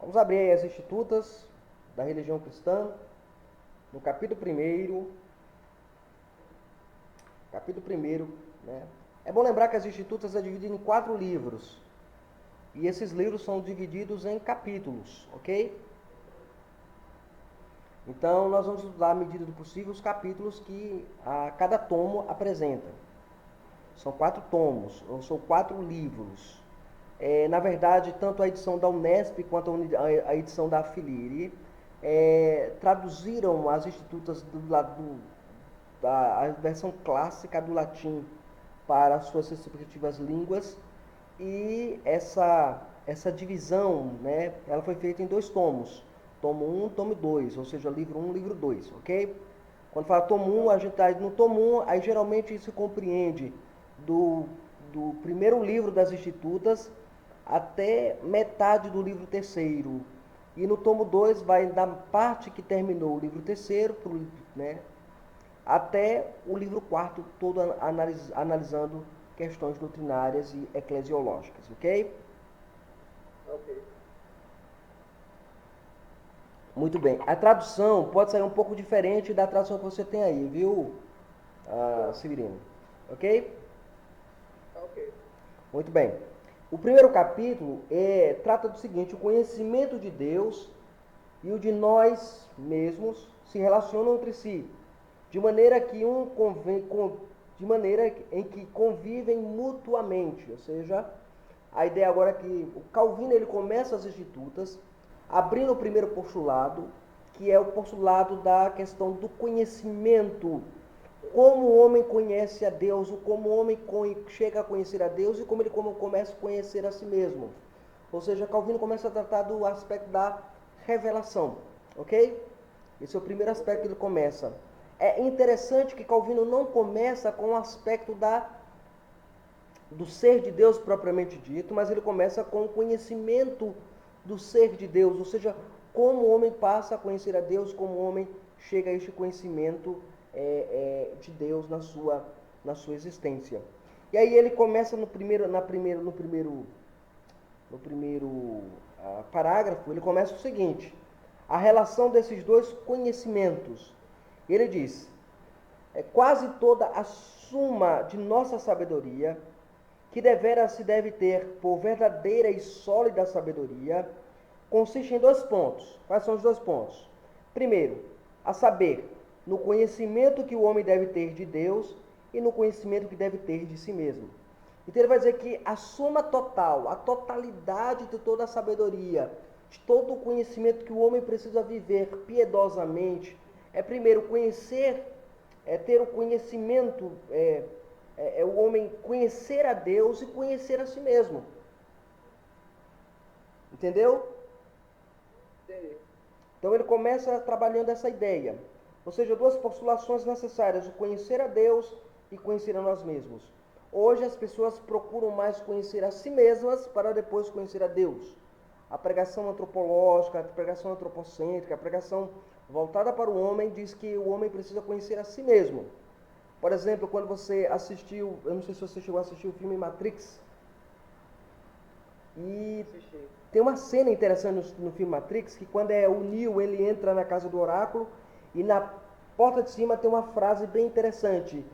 Vamos abrir aí as Institutas da Religião Cristã, no capítulo 1. Capítulo 1, né? É bom lembrar que as Institutas é dividido em 4 livros. E esses livros são divididos em capítulos, ok? Então, nós vamos estudar, à medida do possível, os capítulos que cada tomo apresenta. São 4 tomos, ou são 4 livros. Na verdade, tanto a edição da Unesp quanto a edição da Afilire traduziram as Institutas da versão clássica do latim para as suas respectivas línguas. E essa divisão, né, ela foi feita em 2 tomos. Tomo 1, tomo 2, ou seja, livro 1, livro 2, ok? Quando fala tomo 1, a gente está no tomo 1, aí geralmente isso compreende do primeiro livro das Institutas até metade do livro terceiro. E no tomo 2 vai da parte que terminou o livro terceiro, né, até o livro 4, todo analisando questões doutrinárias e eclesiológicas, ok? Ok. Muito bem. A tradução pode sair um pouco diferente da tradução que você tem aí, viu, Tá. Severino? Ok? Ok. Muito bem. O primeiro capítulo trata do seguinte: o conhecimento de Deus e o de nós mesmos se relacionam entre si, de maneira de maneira em que convivem mutuamente. Ou seja, a ideia agora é que o Calvino ele começa as Institutas abrindo o primeiro postulado, que é o postulado da questão do conhecimento. Como o homem conhece a Deus, como o homem chega a conhecer a Deus e como ele começa a conhecer a si mesmo. Ou seja, Calvino começa a tratar do aspecto da revelação, ok? Esse é o primeiro aspecto que ele começa. É interessante que Calvino não começa com o aspecto do ser de Deus propriamente dito, mas ele começa com o conhecimento do ser de Deus, ou seja, como o homem passa a conhecer a Deus, como o homem chega a este conhecimento de Deus na sua existência. E aí ele começa no primeiro parágrafo, ele começa o seguinte: a relação desses dois conhecimentos. Ele diz: quase toda a suma de nossa sabedoria, que deveras se deve ter por verdadeira e sólida sabedoria, consiste em 2 pontos. Quais são os 2 pontos? Primeiro, a saber, no conhecimento que o homem deve ter de Deus e no conhecimento que deve ter de si mesmo. Então ele vai dizer que a soma total, a totalidade de toda a sabedoria, de todo o conhecimento que o homem precisa viver piedosamente, primeiro conhecer, ter o conhecimento, o homem conhecer a Deus e conhecer a si mesmo. Entendeu? Entendi. Então ele começa trabalhando essa ideia. Ou seja, 2 postulações necessárias: o conhecer a Deus e conhecer a nós mesmos. Hoje as pessoas procuram mais conhecer a si mesmas para depois conhecer a Deus. A pregação antropológica, a pregação antropocêntrica, a pregação voltada para o homem diz que o homem precisa conhecer a si mesmo. Por exemplo, quando você assistiu, eu não sei se você chegou a assistir o filme Matrix, e Assisti. tem uma cena interessante no filme Matrix, que quando o Neo ele entra na casa do oráculo, e na porta de cima tem uma frase bem interessante.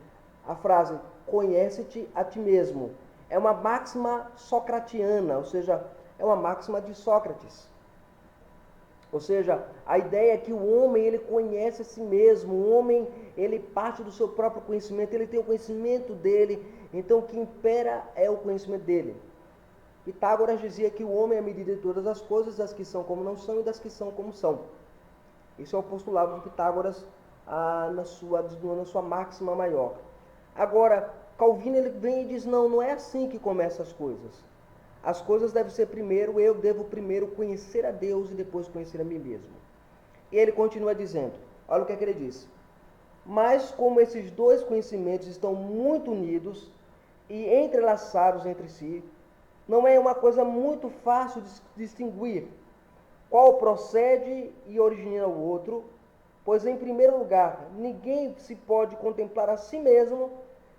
A frase, conhece-te a ti mesmo. É uma máxima socratiana, ou seja, é uma máxima de Sócrates. Ou seja, a ideia é que o homem ele conhece a si mesmo, o homem ele parte do seu próprio conhecimento, ele tem o conhecimento dele, então o que impera é o conhecimento dele. Pitágoras dizia que o homem é a medida de todas as coisas, das que são como não são e das que são como são. Esse é o postulado de Pitágoras na sua máxima maior. Agora, Calvino ele vem e diz, não é assim que começam as coisas. As coisas devem ser primeiro, eu devo primeiro conhecer a Deus e depois conhecer a mim mesmo. E ele continua dizendo, olha o que é que ele diz. Mas como esses 2 conhecimentos estão muito unidos e entrelaçados entre si, não é uma coisa muito fácil de distinguir qual procede e origina o outro, pois, em primeiro lugar, ninguém se pode contemplar a si mesmo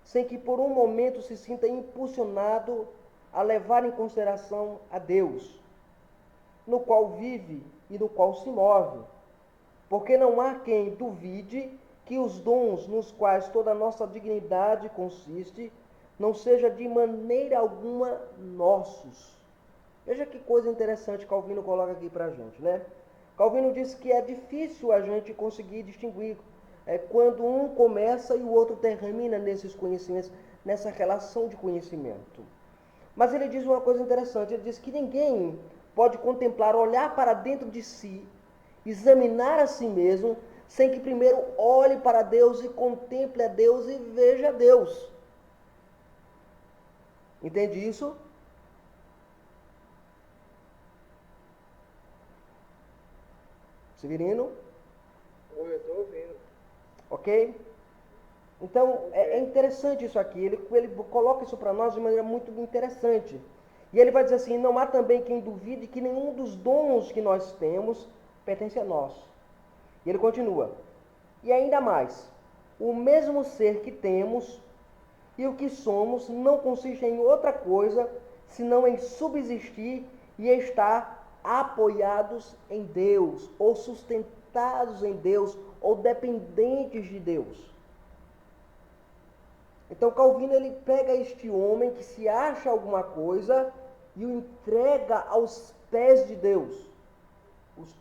sem que por um momento se sinta impulsionado a levar em consideração a Deus. no qual vive e no qual se move. Porque não há quem duvide que os dons nos quais toda a nossa dignidade consiste não seja de maneira alguma nossos. Veja que coisa interessante Calvino coloca aqui para a gente, né? Calvino diz que é difícil a gente conseguir distinguir quando um começa e o outro termina nesses conhecimentos, nessa relação de conhecimento. Mas ele diz uma coisa interessante, ele diz que ninguém pode contemplar, olhar para dentro de si, examinar a si mesmo, sem que primeiro olhe para Deus e contemple a Deus e veja a Deus. Entende isso? Severino? Oi, eu estou ouvindo. Ok? Então, é interessante isso aqui. Ele coloca isso para nós de maneira muito interessante. E ele vai dizer assim, não há também quem duvide que nenhum dos dons que nós temos pertence a nós. E ele continua. E ainda mais, o mesmo ser que temos e o que somos não consiste em outra coisa, senão em subsistir e estar apoiados em Deus, ou sustentados em Deus, ou dependentes de Deus. Então Calvino ele pega este homem que se acha alguma coisa e o entrega aos pés de Deus.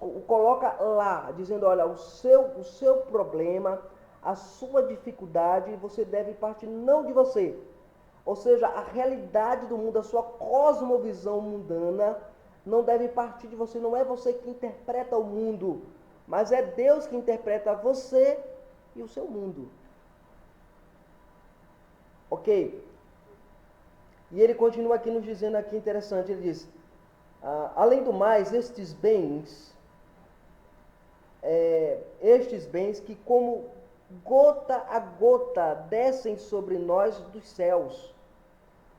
O coloca lá, dizendo, olha, o seu problema, a sua dificuldade, você deve partir não de você. Ou seja, a realidade do mundo, a sua cosmovisão mundana, não deve partir de você. Não é você que interpreta o mundo, mas é Deus que interpreta você e o seu mundo. Ok? E ele continua aqui nos dizendo aqui interessante, ele diz, além do mais, estes bens que como gota a gota descem sobre nós dos céus,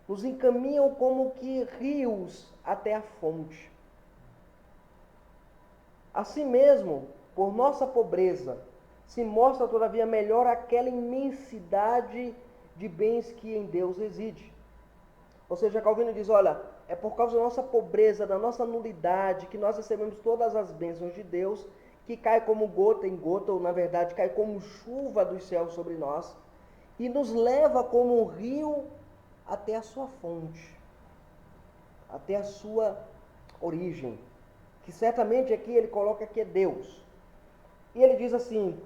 nos encaminham como que rios até a fonte. Assim mesmo, por nossa pobreza, se mostra todavia melhor aquela imensidade de bens que em Deus reside. Ou seja, Calvino diz, olha, é por causa da nossa pobreza, da nossa nulidade, que nós recebemos todas as bênçãos de Deus, que cai como gota em gota, ou na verdade cai como chuva dos céus sobre nós, e nos leva como um rio até a sua fonte, até a sua origem, que certamente aqui ele coloca que é Deus. E ele diz assim,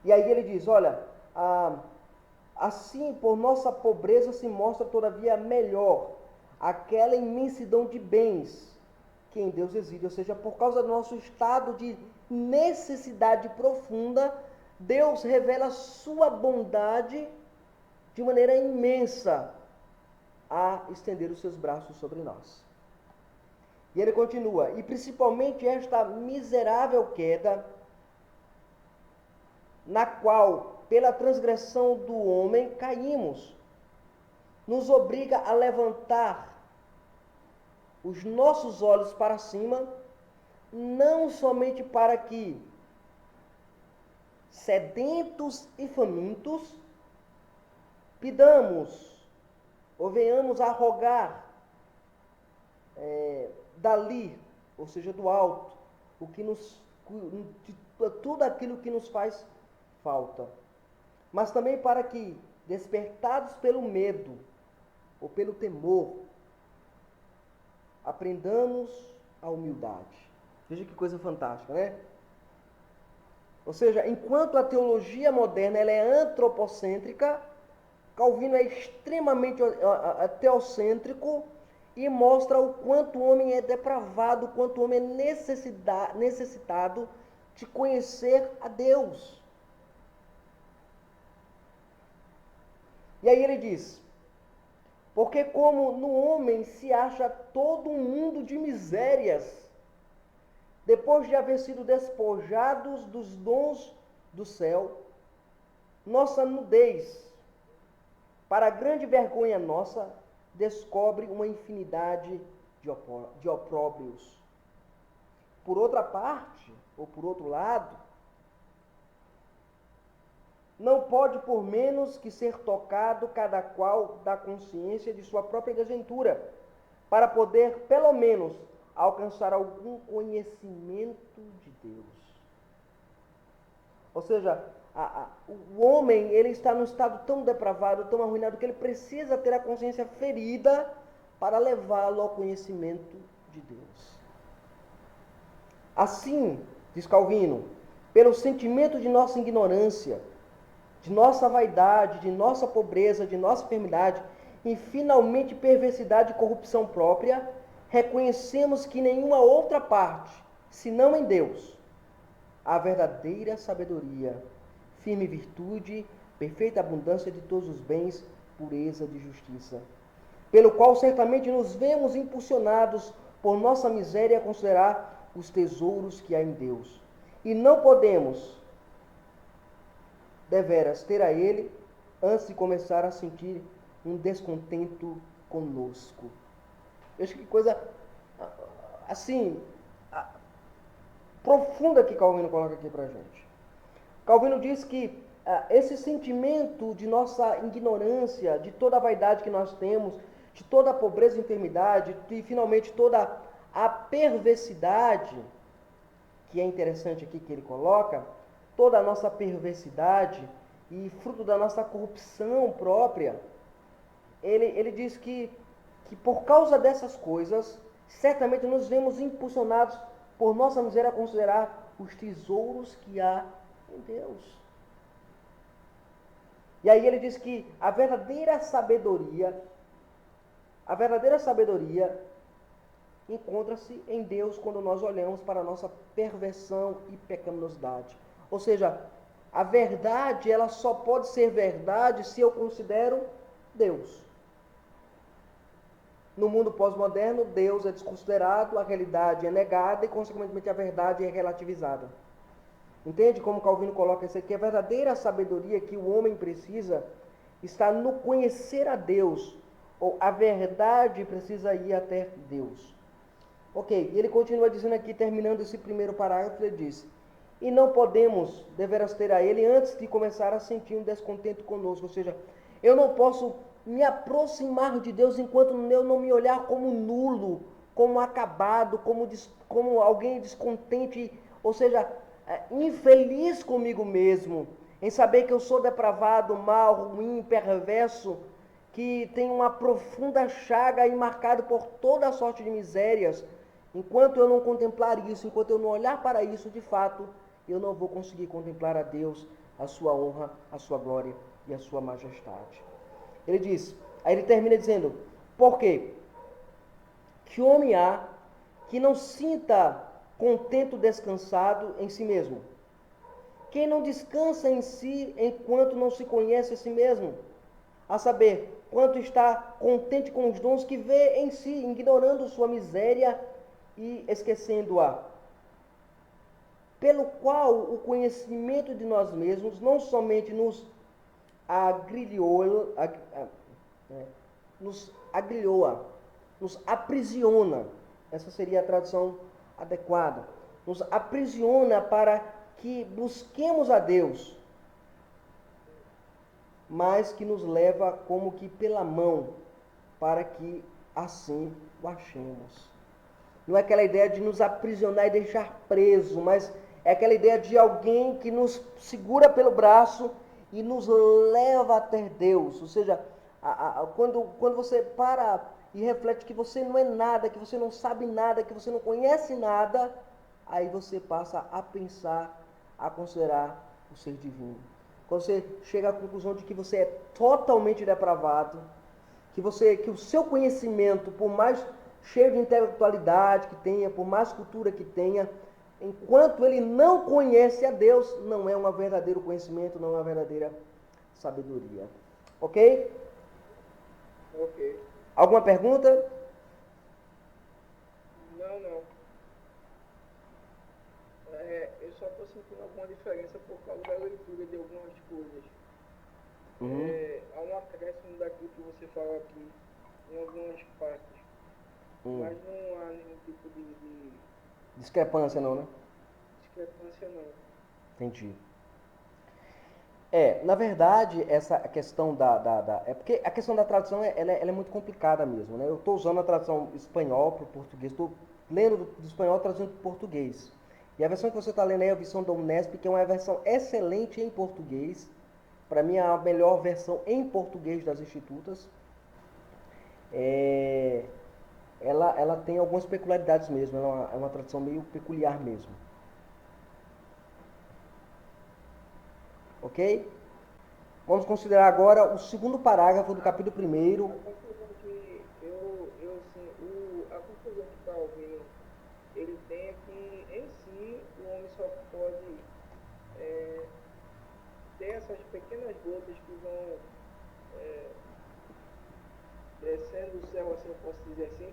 e aí ele diz, olha, assim por nossa pobreza se mostra todavia melhor aquela imensidão de bens que em Deus reside, ou seja, por causa do nosso estado de necessidade profunda, Deus revela a sua bondade de maneira imensa a estender os seus braços sobre nós. E ele continua, e principalmente esta miserável queda, na qual, pela transgressão do homem, caímos, nos obriga a levantar os nossos olhos para cima, não somente para que, sedentos e famintos, pidamos ou venhamos a rogar dali, ou seja, do alto, tudo aquilo que nos faz falta, mas também para que, despertados pelo medo ou pelo temor, aprendamos a humildade. Veja que coisa fantástica, né? Ou seja, enquanto a teologia moderna ela é antropocêntrica, Calvino é extremamente teocêntrico e mostra o quanto o homem é depravado, o quanto o homem é necessitado de conhecer a Deus. E aí ele diz, porque como no homem se acha todo um mundo de misérias, depois de haver sido despojados dos dons do céu, nossa nudez, para a grande vergonha nossa, descobre uma infinidade de opróbrios. Por outra parte, ou por outro lado, não pode por menos que ser tocado cada qual da consciência de sua própria desventura, para poder, pelo menos, alcançar algum conhecimento de Deus. Ou seja, o homem ele está num estado tão depravado, tão arruinado, que ele precisa ter a consciência ferida para levá-lo ao conhecimento de Deus. Assim, diz Calvino, pelo sentimento de nossa ignorância, de nossa vaidade, de nossa pobreza, de nossa enfermidade e finalmente perversidade e corrupção própria, reconhecemos que nenhuma outra parte, senão em Deus, a verdadeira sabedoria, firme virtude, perfeita abundância de todos os bens, pureza de justiça, pelo qual certamente nos vemos impulsionados por nossa miséria a considerar os tesouros que há em Deus. E não podemos, deveras, ter a Ele antes de começar a sentir um descontento conosco. Veja que coisa, assim, profunda que Calvino coloca aqui para a gente. Calvino diz que esse sentimento de nossa ignorância, de toda a vaidade que nós temos, de toda a pobreza e enfermidade, e finalmente toda a perversidade, que é interessante aqui que ele coloca, toda a nossa perversidade e fruto da nossa corrupção própria, ele diz que por causa dessas coisas, certamente nos vemos impulsionados por nossa miséria a considerar os tesouros que há em Deus. E aí ele diz que a verdadeira sabedoria encontra-se em Deus quando nós olhamos para a nossa perversão e pecaminosidade. Ou seja, a verdade ela só pode ser verdade se eu considero Deus. No mundo pós-moderno, Deus é desconsiderado, a realidade é negada e, consequentemente, a verdade é relativizada. Entende como Calvino coloca isso aqui? A verdadeira sabedoria que o homem precisa está no conhecer a Deus, ou a verdade precisa ir até Deus. Ok, e ele continua dizendo aqui, terminando esse primeiro parágrafo, ele diz: e não podemos, deveras ter a Ele antes de começar a sentir um descontento conosco. Ou seja, eu não posso me aproximar de Deus enquanto eu não me olhar como nulo, como acabado, como alguém descontente, ou seja, infeliz comigo mesmo, em saber que eu sou depravado, mau, ruim, perverso, que tem uma profunda chaga e marcado por toda a sorte de misérias. Enquanto eu não contemplar isso, enquanto eu não olhar para isso de fato, eu não vou conseguir contemplar a Deus, a sua honra, a sua glória e a sua majestade. Ele diz, aí ele termina dizendo, por quê? Que homem há que não sinta contento descansado em si mesmo? Quem não descansa em si enquanto não se conhece a si mesmo? A saber, quanto está contente com os dons que vê em si, ignorando sua miséria e esquecendo-a. Pelo qual o conhecimento de nós mesmos não somente nos nos aprisiona, essa seria a tradução adequada, nos aprisiona para que busquemos a Deus, mas que nos leva como que pela mão, para que assim o achemos. Não é aquela ideia de nos aprisionar e deixar preso, mas é aquela ideia de alguém que nos segura pelo braço e nos leva até Deus. Ou seja, quando você para e reflete que você não é nada, que você não sabe nada, que você não conhece nada, aí você passa a pensar, a considerar o ser divino. Quando você chega à conclusão de que você é totalmente depravado, que o seu conhecimento, por mais cheio de intelectualidade que tenha, por mais cultura que tenha, enquanto ele não conhece a Deus, não é um verdadeiro conhecimento, não é uma verdadeira sabedoria. Ok? Ok. Alguma pergunta? Não. Eu só estou sentindo alguma diferença por causa da leitura de algumas coisas. Há um acréscimo daquilo que você fala aqui em algumas partes. Mas não há nenhum tipo de Discrepância não, né? discrepância não. Entendi. Na verdade, essa questão é porque a questão da tradução ela é muito complicada mesmo, né? Eu estou usando a tradução espanhol para o português, estou lendo do espanhol traduzindo para o português. E a versão que você está lendo aí é a versão da Unesp, que é uma versão excelente em português. Para mim, é a melhor versão em português das Institutas. Ela tem algumas peculiaridades mesmo, é uma tradução meio peculiar mesmo. Ok? Vamos considerar agora o segundo parágrafo do capítulo 1º. A conclusão que a conclusão que Calvino ele tem é que em si o homem só pode ter essas pequenas gotas que vão descendo do céu, assim eu posso dizer assim,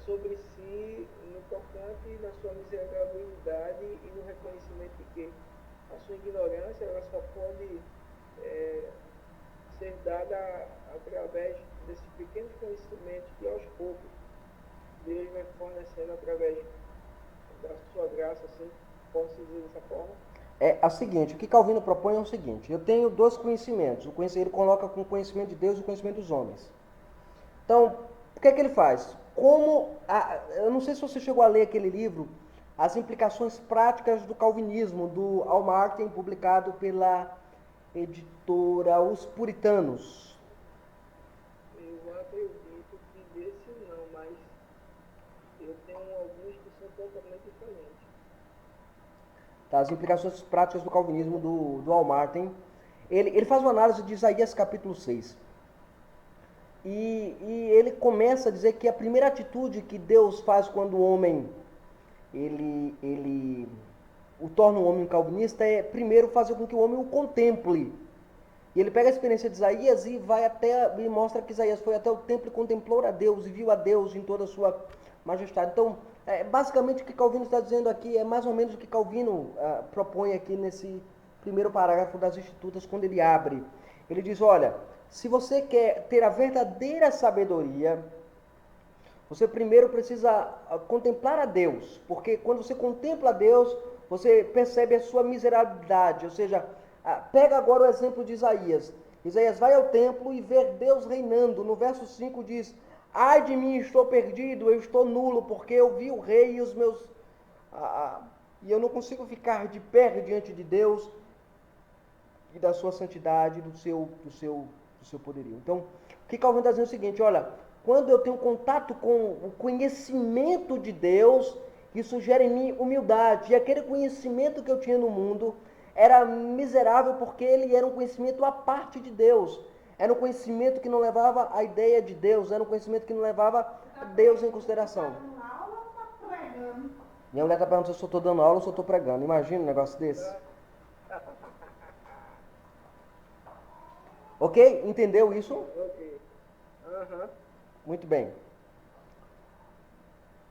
sobre si no tocante da sua miserabilidade e no reconhecimento de que a sua ignorância ela só pode ser dada através desses pequenos conhecimentos que aos poucos Deus vai fornecendo através da sua graça, assim, posso dizer dessa forma? É o seguinte, o que Calvino propõe é o seguinte: eu tenho dois conhecimentos, ele coloca com o conhecimento de Deus e o conhecimento dos homens. Então, o que é que ele faz? Eu não sei se você chegou a ler aquele livro, As Implicações Práticas do Calvinismo, do Al Martin, publicado pela editora Os Puritanos. Eu acredito que desse não, mas eu tenho alguns que são totalmente diferentes. Tá, As Implicações Práticas do Calvinismo, do Al Martin. Ele faz uma análise de Isaías capítulo 6. E ele começa a dizer que a primeira atitude que Deus faz quando o homem ele o torna um homem calvinista é primeiro fazer com que o homem o contemple. E ele pega a experiência de Isaías e e mostra que Isaías foi até o templo e contemplou a Deus e viu a Deus em toda a sua majestade. Então, basicamente o que Calvino está dizendo aqui é mais ou menos o que Calvino propõe aqui nesse primeiro parágrafo das Institutas, quando ele abre. Ele diz, olha, se você quer ter a verdadeira sabedoria, você primeiro precisa contemplar a Deus, porque quando você contempla a Deus, você percebe a sua miserabilidade, ou seja, pega agora o exemplo de Isaías. Isaías vai ao templo e vê Deus reinando. No verso 5 diz, ai de mim, estou perdido, eu estou nulo, porque eu vi o rei e os meus... e eu não consigo ficar de pé diante de Deus e da sua santidade, do seu poderio. Então, o que Calvino está dizendo é o seguinte, olha, quando eu tenho contato com o conhecimento de Deus, isso gera em mim humildade. E aquele conhecimento que eu tinha no mundo era miserável porque ele era um conhecimento à parte de Deus. Era um conhecimento que não levava a ideia de Deus, era um conhecimento que não levava Deus em consideração. Minha mulher está perguntando se eu estou dando aula ou se eu estou pregando. Imagina um negócio desse. Ok? Entendeu isso? Ok. Aham. Muito bem.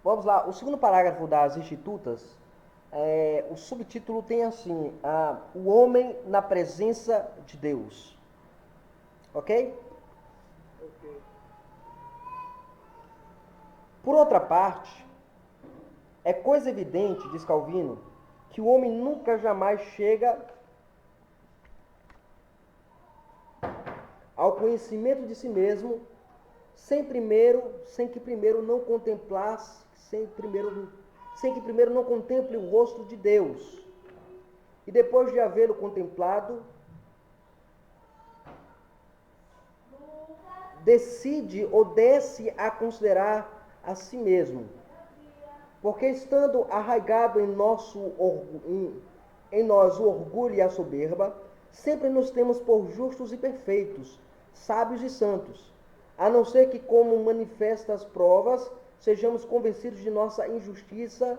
Vamos lá. O segundo parágrafo das Institutas, o subtítulo tem assim, o homem na presença de Deus. Ok? Ok. Por outra parte, é coisa evidente, diz Calvino, que o homem nunca jamais chega ao conhecimento de si mesmo sem que primeiro não contemplasse, sem que primeiro não contemple o rosto de Deus. E depois de havê-lo contemplado, decide ou desce a considerar a si mesmo. Porque estando arraigado em nós o orgulho e a soberba, sempre nos temos por justos e perfeitos, sábios e santos, a não ser que, como manifestas provas, sejamos convencidos de nossa injustiça,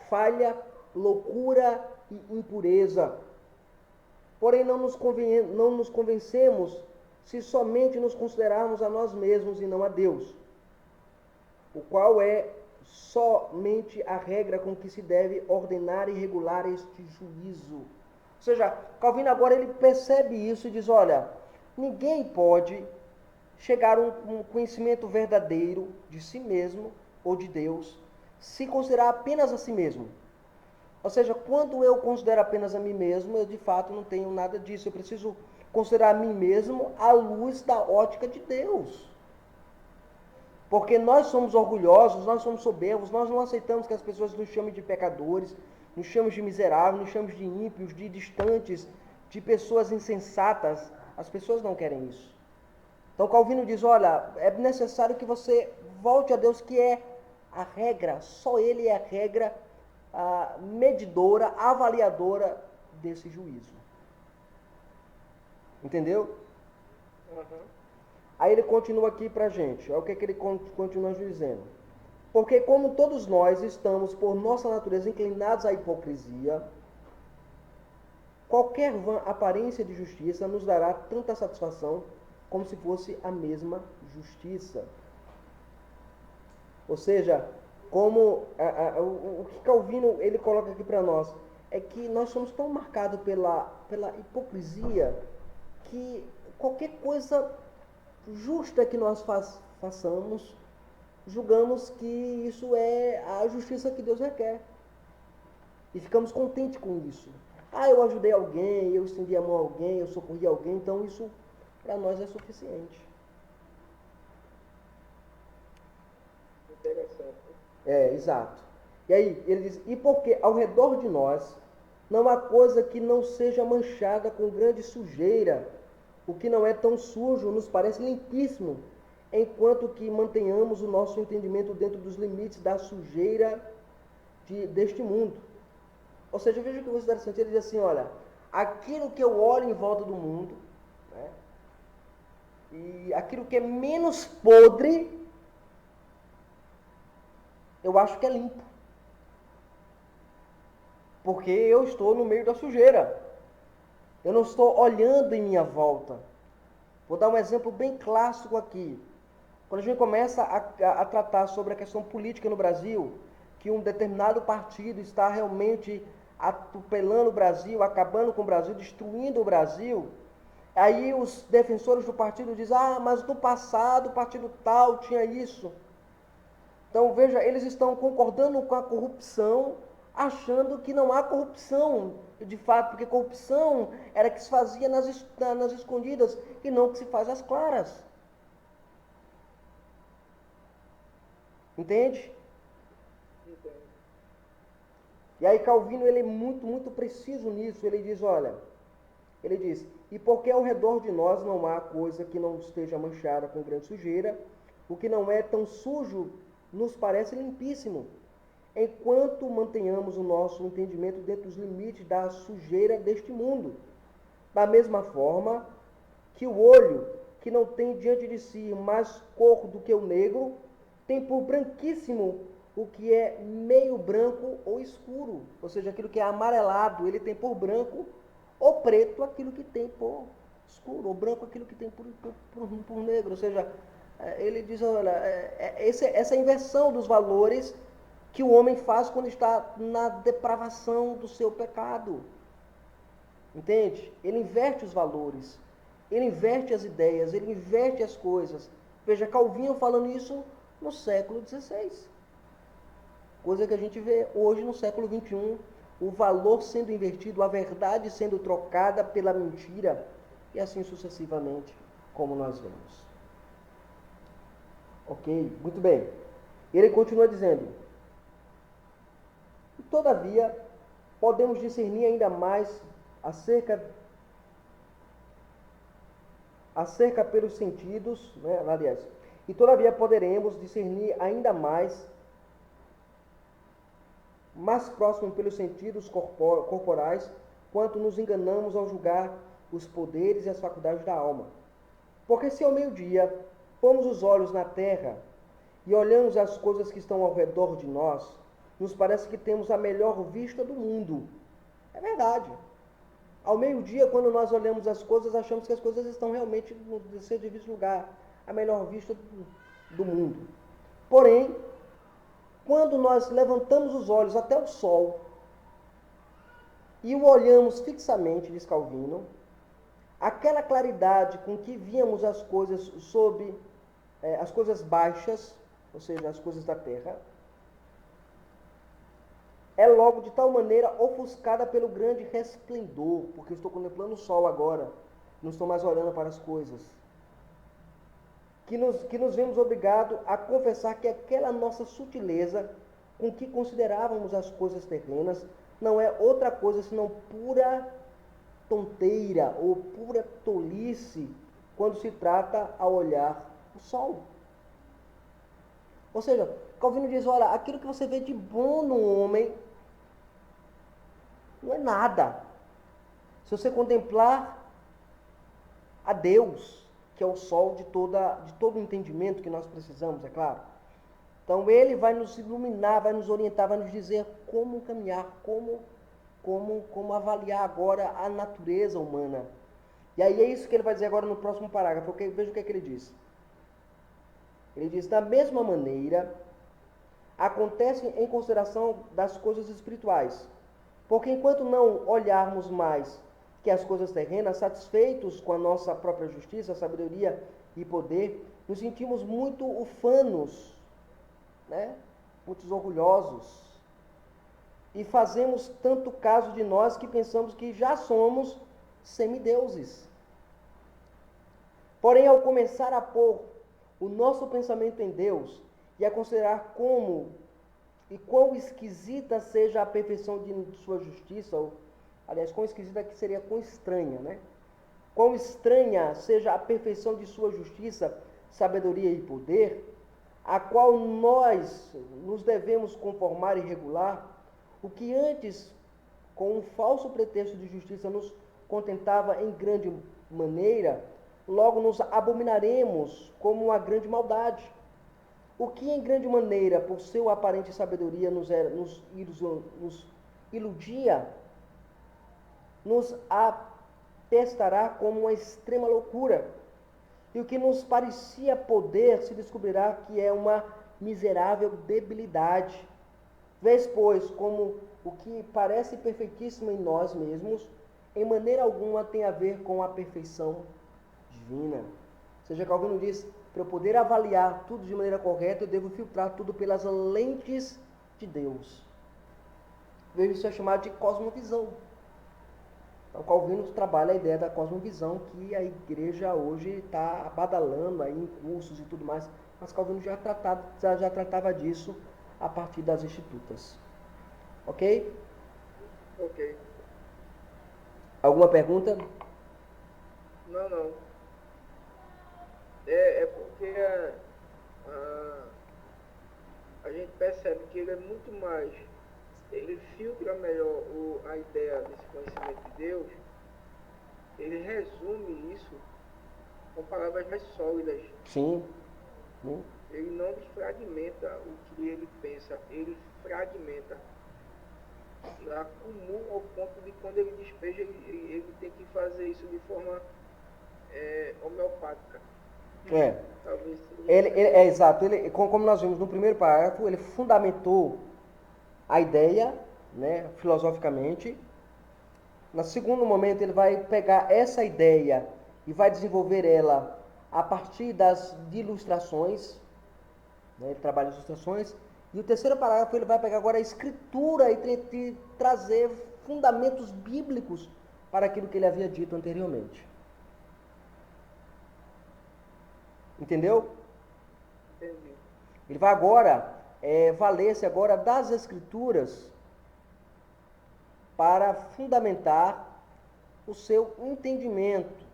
falha, loucura e impureza. Porém, não nos convencemos se somente nos considerarmos a nós mesmos e não a Deus, o qual é somente a regra com que se deve ordenar e regular este juízo. Ou seja, Calvino agora ele percebe isso e diz, olha, ninguém pode chegar a um conhecimento verdadeiro de si mesmo ou de Deus se considerar apenas a si mesmo. Ou seja, quando eu considero apenas a mim mesmo, eu de fato não tenho nada disso. Eu preciso considerar a mim mesmo à luz da ótica de Deus. Porque nós somos orgulhosos, nós somos soberbos, nós não aceitamos que as pessoas nos chamem de pecadores, nos chamem de miseráveis, nos chamem de ímpios, de distantes, de pessoas insensatas. As pessoas não querem isso. Então Calvino diz, olha, é necessário que você volte a Deus, que é a regra, só Ele é a regra medidora, avaliadora desse juízo. Entendeu? Uhum. Aí ele continua aqui pra gente, olha o que ele continua dizendo. Porque como todos nós estamos, por nossa natureza, inclinados à hipocrisia, qualquer vã aparência de justiça nos dará tanta satisfação como se fosse a mesma justiça. Ou seja, como o que Calvino ele coloca aqui para nós é que nós somos tão marcados pela hipocrisia que qualquer coisa justa que nós façamos, julgamos que isso é a justiça que Deus requer. E ficamos contentes com isso. Eu ajudei alguém, eu estendi a mão a alguém, eu socorri alguém, então isso para nós é suficiente. Interessante. Exato. E aí, ele diz, e porque ao redor de nós não há coisa que não seja manchada com grande sujeira, o que não é tão sujo nos parece limpíssimo, enquanto que mantenhamos o nosso entendimento dentro dos limites da sujeira deste mundo. Ou seja, veja o que você está sentindo, ele diz assim, olha, aquilo que eu olho em volta do mundo, né, e aquilo que é menos podre, eu acho que é limpo. Porque eu estou no meio da sujeira. Eu não estou olhando em minha volta. Vou dar um exemplo bem clássico aqui. Quando a gente começa a tratar sobre a questão política no Brasil, que um determinado partido está realmente atropelando o Brasil, acabando com o Brasil, destruindo o Brasil, aí os defensores do partido dizem, mas no passado o partido tal tinha isso. Então veja, eles estão concordando com a corrupção, achando que não há corrupção, de fato, porque corrupção era que se fazia nas escondidas e não que se faz às claras. Entende? Entendo. E aí Calvino ele é muito, muito preciso nisso. Ele diz, olha, ele diz, e porque ao redor de nós não há coisa que não esteja manchada com grande sujeira, o que não é tão sujo nos parece limpíssimo, enquanto mantenhamos o nosso entendimento dentro dos limites da sujeira deste mundo. Da mesma forma que o olho, que não tem diante de si mais cor do que o negro, tem por branquíssimo o que é meio branco ou escuro. Ou seja, aquilo que é amarelado, ele tem por branco, ou preto aquilo que tem por escuro, ou branco aquilo que tem por negro. Ou seja, ele diz, olha, essa inversão dos valores que o homem faz quando está na depravação do seu pecado. Entende? Ele inverte os valores, ele inverte as ideias, ele inverte as coisas. Veja, Calvino falando isso no século XVI. Coisa que a gente vê hoje no século XXI, o valor sendo invertido, a verdade sendo trocada pela mentira, e assim sucessivamente, como nós vemos. Ok? Muito bem. Ele continua dizendo, todavia, podemos discernir ainda mais acerca pelos sentidos, né? Aliás, e todavia poderemos discernir ainda mais próximo pelos sentidos corporais, quanto nos enganamos ao julgar os poderes e as faculdades da alma. Porque se ao meio-dia pomos os olhos na terra e olhamos as coisas que estão ao redor de nós, nos parece que temos a melhor vista do mundo. É verdade. Ao meio-dia, quando nós olhamos as coisas, achamos que as coisas estão realmente no seu devido lugar, a melhor vista do mundo. Porém, quando nós levantamos os olhos até o sol e o olhamos fixamente, diz Calvino, aquela claridade com que víamos as coisas as coisas baixas, ou seja, as coisas da terra, é logo de tal maneira ofuscada pelo grande resplendor, porque eu estou contemplando o sol agora, não estou mais olhando para as coisas, que nos vemos obrigados a confessar que aquela nossa sutileza com que considerávamos as coisas terrenas não é outra coisa senão pura tonteira ou pura tolice quando se trata a olhar o sol. Ou seja, Calvino diz, olha, aquilo que você vê de bom no homem não é nada. Se você contemplar a Deus, que é o sol de todo o entendimento que nós precisamos, é claro. Então ele vai nos iluminar, vai nos orientar, vai nos dizer como caminhar, como avaliar agora a natureza humana. E aí é isso que ele vai dizer agora no próximo parágrafo, porque veja o que ele diz. Ele diz, da mesma maneira, acontece em consideração das coisas espirituais. Porque enquanto não olharmos mais que as coisas terrenas, satisfeitos com a nossa própria justiça, sabedoria e poder, nos sentimos muito ufanos, né? Muitos orgulhosos. E fazemos tanto caso de nós que pensamos que já somos semideuses. Porém, ao começar a pôr o nosso pensamento em Deus e a considerar como e quão esquisita seja a perfeição de sua justiça, ou, aliás, quão esquisita que seria quão estranha, né? Quão estranha seja a perfeição de sua justiça, sabedoria e poder, a qual nós nos devemos conformar e regular, o que antes, com um falso pretexto de justiça, nos contentava em grande maneira, logo nos abominaremos como uma grande maldade. O que em grande maneira, por sua aparente sabedoria, nos iludia, nos atestará como uma extrema loucura. E o que nos parecia poder se descobrirá que é uma miserável debilidade. Vês, pois, como o que parece perfeitíssimo em nós mesmos, em maneira alguma tem a ver com a perfeição divina. Ou seja, Calvino diz, para eu poder avaliar tudo de maneira correta, eu devo filtrar tudo pelas lentes de Deus. Isso é chamado de cosmovisão. Então, Calvino trabalha a ideia da cosmovisão que a igreja hoje está badalando aí em cursos e tudo mais, mas Calvino já tratava disso a partir das Institutas. Ok? Ok. Alguma pergunta? Não. É porque a gente percebe que ele é muito mais, ele filtra melhor a ideia desse conhecimento de Deus, ele resume isso com palavras mais sólidas. Sim. Ele não desfragmenta o que ele pensa, ele fragmenta, acumula ao ponto de quando ele despeja, ele tem que fazer isso de forma homeopática. Talvez exato. Como nós vimos no primeiro parágrafo, ele fundamentou a ideia, né, filosoficamente. No segundo momento, ele vai pegar essa ideia e vai desenvolver ela a partir de ilustrações, né, ele trabalha as ilustrações. E o terceiro parágrafo, ele vai pegar agora a escritura e trazer fundamentos bíblicos para aquilo que ele havia dito anteriormente. Entendeu? Entendi. Ele vai agora valer-se agora das escrituras para fundamentar o seu entendimento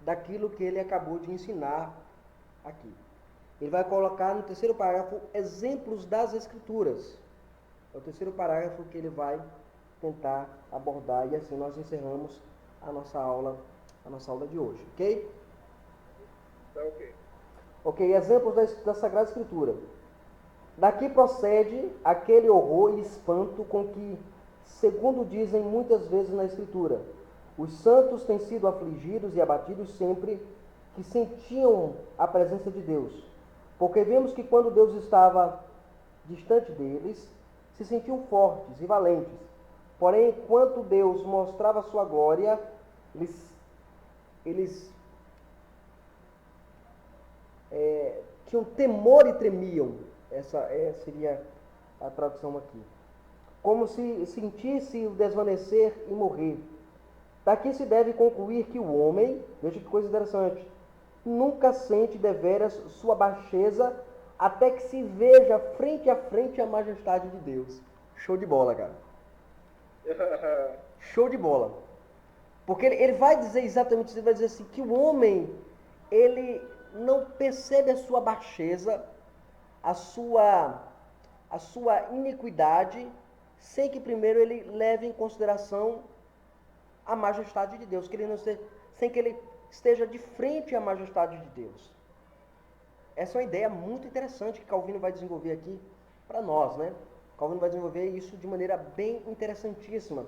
daquilo que ele acabou de ensinar aqui. Ele vai colocar no terceiro parágrafo exemplos das escrituras. É o terceiro parágrafo que ele vai tentar abordar e assim nós encerramos a nossa aula de hoje, ok? Tá ok. Ok, exemplos da Sagrada Escritura. Daqui procede aquele horror e espanto com que, segundo dizem muitas vezes na Escritura, os santos têm sido afligidos e abatidos sempre que sentiam a presença de Deus. Porque vemos que quando Deus estava distante deles, se sentiam fortes e valentes. Porém, enquanto Deus mostrava sua glória, eles tinham temor e tremiam. Essa seria a tradução aqui. Como se sentisse o desvanecer e morrer. Daqui se deve concluir que o homem, veja que coisa interessante, nunca sente deveras sua baixeza até que se veja frente a frente a majestade de Deus. Show de bola, cara. Show de bola. Porque ele vai dizer exatamente isso, ele vai dizer assim, que o homem, ele não percebe a sua baixeza, a sua iniquidade, sem que primeiro ele leve em consideração a majestade de Deus, que ele não esteja, sem que ele esteja de frente à majestade de Deus. Essa é uma ideia muito interessante que Calvino vai desenvolver aqui para nós, né? Calvino vai desenvolver isso de maneira bem interessantíssima.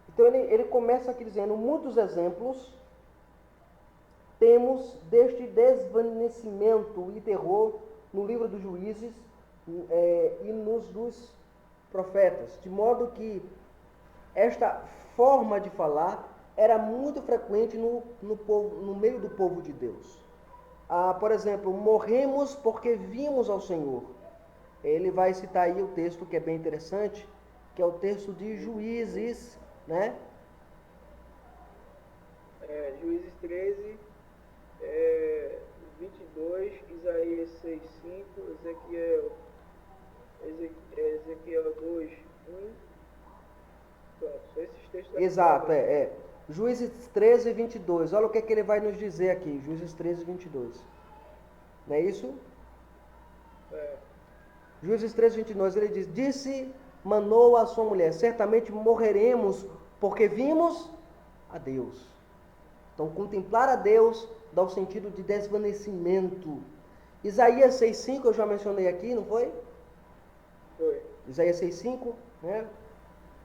Então ele começa aqui dizendo, muitos exemplos temos deste desvanecimento e terror no livro dos Juízes e nos dos profetas, de modo que esta forma de falar era muito frequente no meio do povo de Deus. Por exemplo, morremos porque vimos ao Senhor. Ele vai citar aí o texto que é bem interessante, que é o texto de Juízes, né? Juízes 13, 22, Isaías 6, 5, Ezequiel 2, 1. Pronto, esses textos. Exato, Juízes 13, 22. Olha o que ele vai nos dizer aqui, Juízes 13, 22. Não é isso? Juízes 13, 22, ele diz, disse Manoa a sua mulher, certamente morreremos porque vimos a Deus. Então, contemplar a Deus dá o sentido de desvanecimento. Isaías 6,5 eu já mencionei aqui, não foi? Foi. Isaías 6,5, né?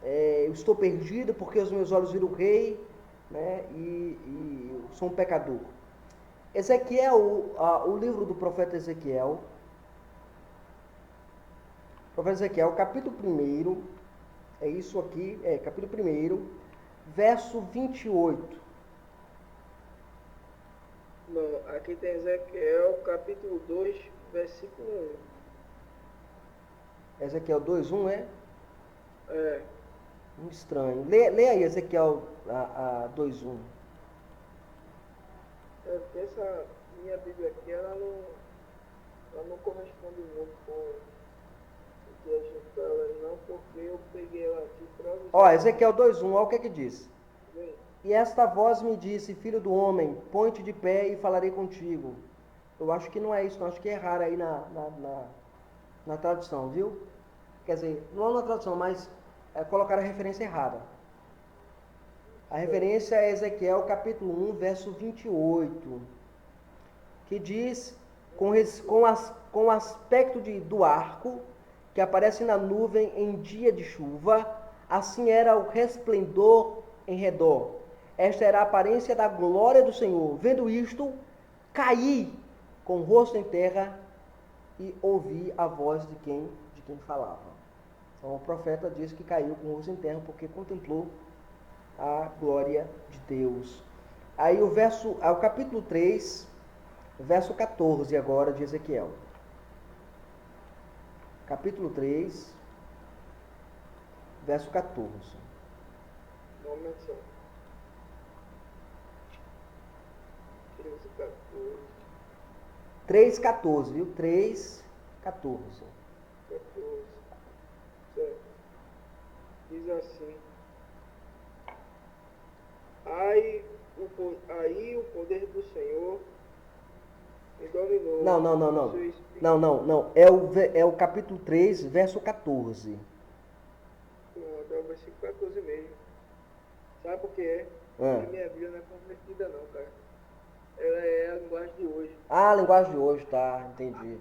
Eu estou perdido porque os meus olhos viram o rei, né? E sou um pecador. Ezequiel, o livro do profeta Ezequiel, capítulo 1, é isso aqui, capítulo 1, verso 28. Não, aqui tem Ezequiel, capítulo 2, versículo 1. Ezequiel 2:1, é? É. Muito estranho. Lê aí Ezequiel 2:1. Porque essa minha Bíblia aqui, ela não corresponde muito com o que a gente fala, não, porque eu peguei ela aqui para você. Ó, Ezequiel 2:1, olha o que é que diz. Bem, E esta voz me disse, filho do homem, põe-te de pé e falarei contigo. Eu acho que não é isso, não. Acho que é errado aí na tradução, viu? Quer dizer, não na tradução, mas colocar a referência errada. A referência é Ezequiel capítulo 1, verso 28, que diz, com o aspecto do arco, que aparece na nuvem em dia de chuva, assim era o resplendor em redor. Esta era a aparência da glória do Senhor. Vendo isto, caí com o rosto em terra e ouvi a voz de quem falava. Então o profeta diz que caiu com o rosto em terra porque contemplou a glória de Deus. Aí o capítulo 3, verso 14 agora de Ezequiel. Capítulo 3, verso 14. momento só. 3,14, viu? 3,14. 14. Certo. Diz assim. Aí o poder do Senhor me dominou. Não. É o capítulo 3, verso 14. É o versículo 14 mesmo. Sabe por que é? Porque minha Bíblia não é convertida não, cara. Ela é a linguagem de hoje. Ah, a linguagem de hoje, tá, entendi.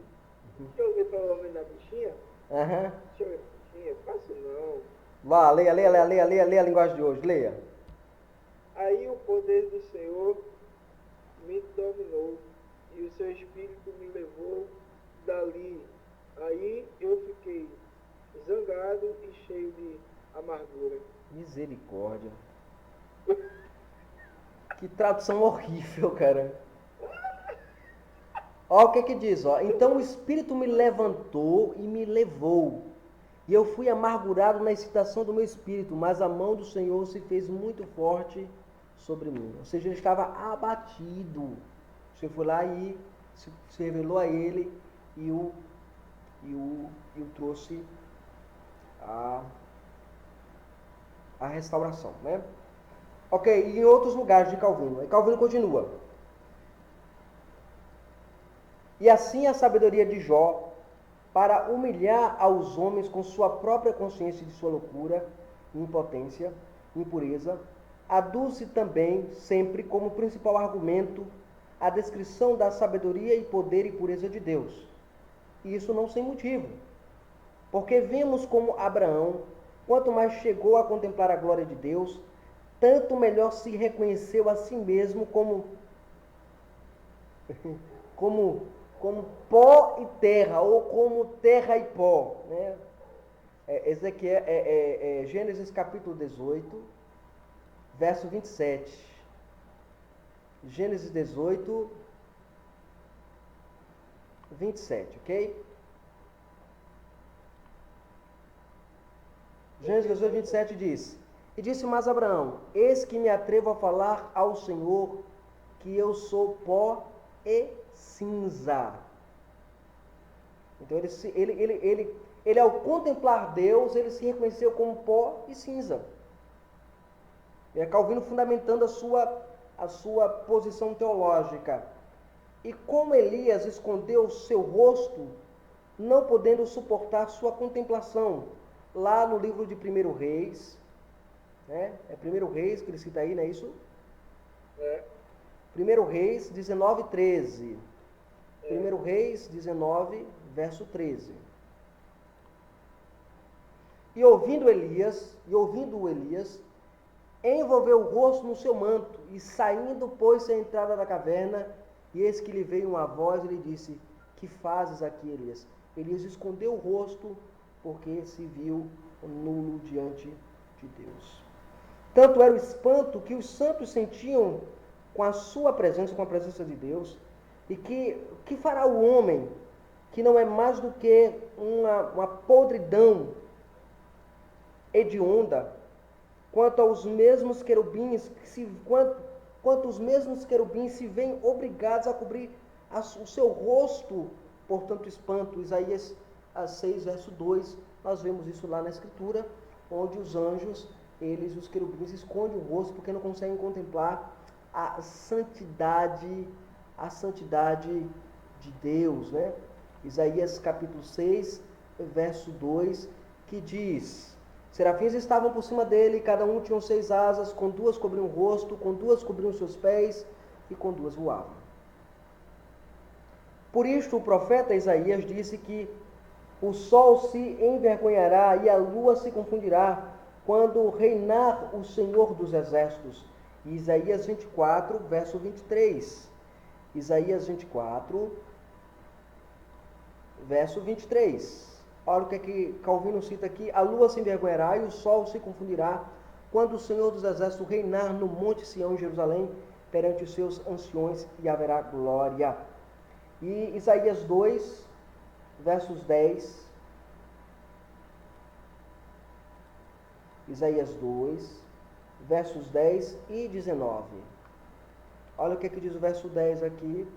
Deixa eu ver pelo menos na bichinha. Aham. Deixa eu ver na bichinha. Fácil não. Vá, leia a linguagem de hoje, leia. Aí o poder do Senhor me dominou e o seu espírito me levou dali. Aí eu fiquei zangado e cheio de amargura. Misericórdia. Que tradução horrível, cara. Olha o que diz, ó. Então o Espírito me levantou e me levou. E eu fui amargurado na excitação do meu espírito, mas a mão do Senhor se fez muito forte sobre mim. Ou seja, ele estava abatido. O Senhor foi lá e se revelou a ele e o trouxe a restauração, né? Ok, e em outros lugares de Calvino. Aí Calvino continua. E assim a sabedoria de Jó, para humilhar aos homens com sua própria consciência de sua loucura, impotência, impureza, aduz também sempre como principal argumento a descrição da sabedoria e poder e pureza de Deus. E isso não sem motivo. Porque vemos como Abraão, quanto mais chegou a contemplar a glória de Deus, tanto melhor se reconheceu a si mesmo como pó e terra, ou como terra e pó. Né? Gênesis capítulo 18, verso 27. Gênesis 18, 27, ok? Gênesis 18, 27 diz: E disse mais Abraão: Eis que me atrevo a falar ao Senhor, que eu sou pó e cinza. Então ele ao contemplar Deus, ele se reconheceu como pó e cinza. E é Calvino fundamentando a sua posição teológica. E como Elias escondeu seu rosto, não podendo suportar sua contemplação, lá no livro de 1 Reis, né? É 1 Reis que ele cita aí, não é isso? 1 Reis 19, 13. 1 Reis 19, verso 13. E ouvindo Elias, envolveu o rosto no seu manto, e saindo, pôs-se à entrada da caverna, e eis que lhe veio uma voz, e lhe disse: Que fazes aqui, Elias? Elias escondeu o rosto, porque se viu nulo diante de Deus. Tanto era o espanto que os santos sentiam com a sua presença, com a presença de Deus, e que fará o homem, que não é mais do que uma podridão hedionda, quanto os mesmos querubins se veem obrigados a cobrir o seu rosto por tanto espanto. Isaías 6, verso 2, nós vemos isso lá na Escritura, onde os anjos, os querubins, escondem o rosto porque não conseguem contemplar a santidade de Deus, né? Isaías capítulo 6, verso 2, que diz: Serafins estavam por cima dele, cada um tinha 6 asas, com 2 cobriam o rosto, com 2 cobriam seus pés, e com 2 voavam. Por isto o profeta Isaías disse que o sol se envergonhará e a lua se confundirá, quando reinar o Senhor dos Exércitos. Isaías 24, verso 23. Isaías 24, verso 23. Olha o que Calvino cita aqui: a lua se envergonhará e o sol se confundirá, quando o Senhor dos Exércitos reinar no monte Sião, em Jerusalém, perante os seus anciões, e haverá glória. E Isaías 2, versos 10. Isaías 2, versos 10 e 19. Olha o que diz o verso 10 aqui: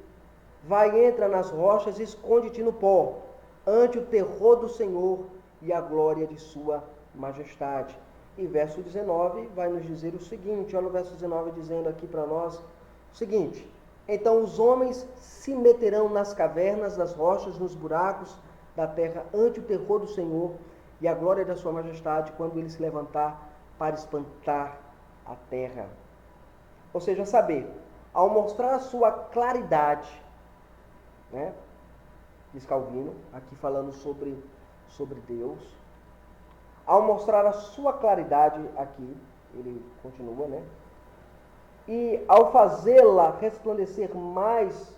Vai, entra nas rochas e esconde-te no pó, ante o terror do Senhor e a glória de sua majestade. E verso 19 vai nos dizer o seguinte, olha o verso 19 dizendo aqui para nós o seguinte: Então os homens se meterão nas cavernas, nas rochas, nos buracos da terra, ante o terror do Senhor e a glória da sua majestade, quando ele se levantar para espantar a terra. Ou seja, saber, ao mostrar a sua claridade, né? Diz Calvino, aqui falando sobre Deus, ao mostrar a sua claridade aqui, ele continua, né? E ao fazê-la resplandecer mais,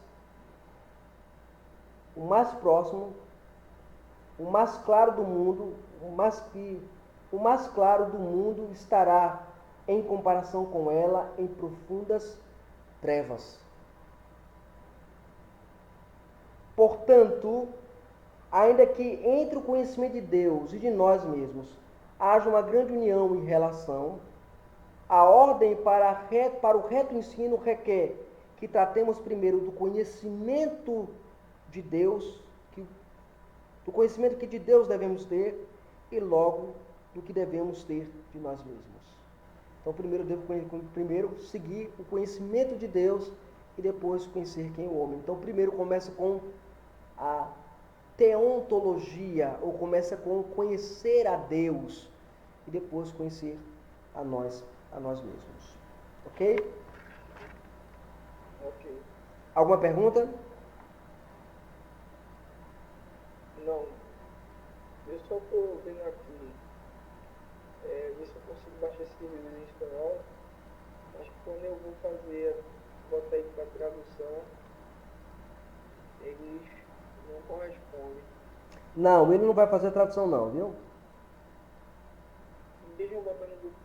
o mais próximo, o mais claro do mundo, o mais claro do mundo estará em comparação com ela em profundas trevas. Portanto, ainda que entre o conhecimento de Deus e de nós mesmos haja uma grande união e relação, a ordem para o reto ensino requer que tratemos primeiro do conhecimento de Deus, do conhecimento que de Deus devemos ter, e logo do que devemos ter de nós mesmos. Então, primeiro seguir o conhecimento de Deus e depois conhecer quem é o homem. Então, primeiro começa com a teontologia, ou começa com conhecer a Deus e depois conhecer a nós mesmos. Ok? Ok. Alguma pergunta? Não. Eu só estou vendo aqui, ver se eu consigo baixar esse livro em espanhol. Acho que quando eu vou fazer, botar ele para tradução, eles não correspondem. Não, ele não vai fazer tradução não, viu? Deixa eu botar no grupo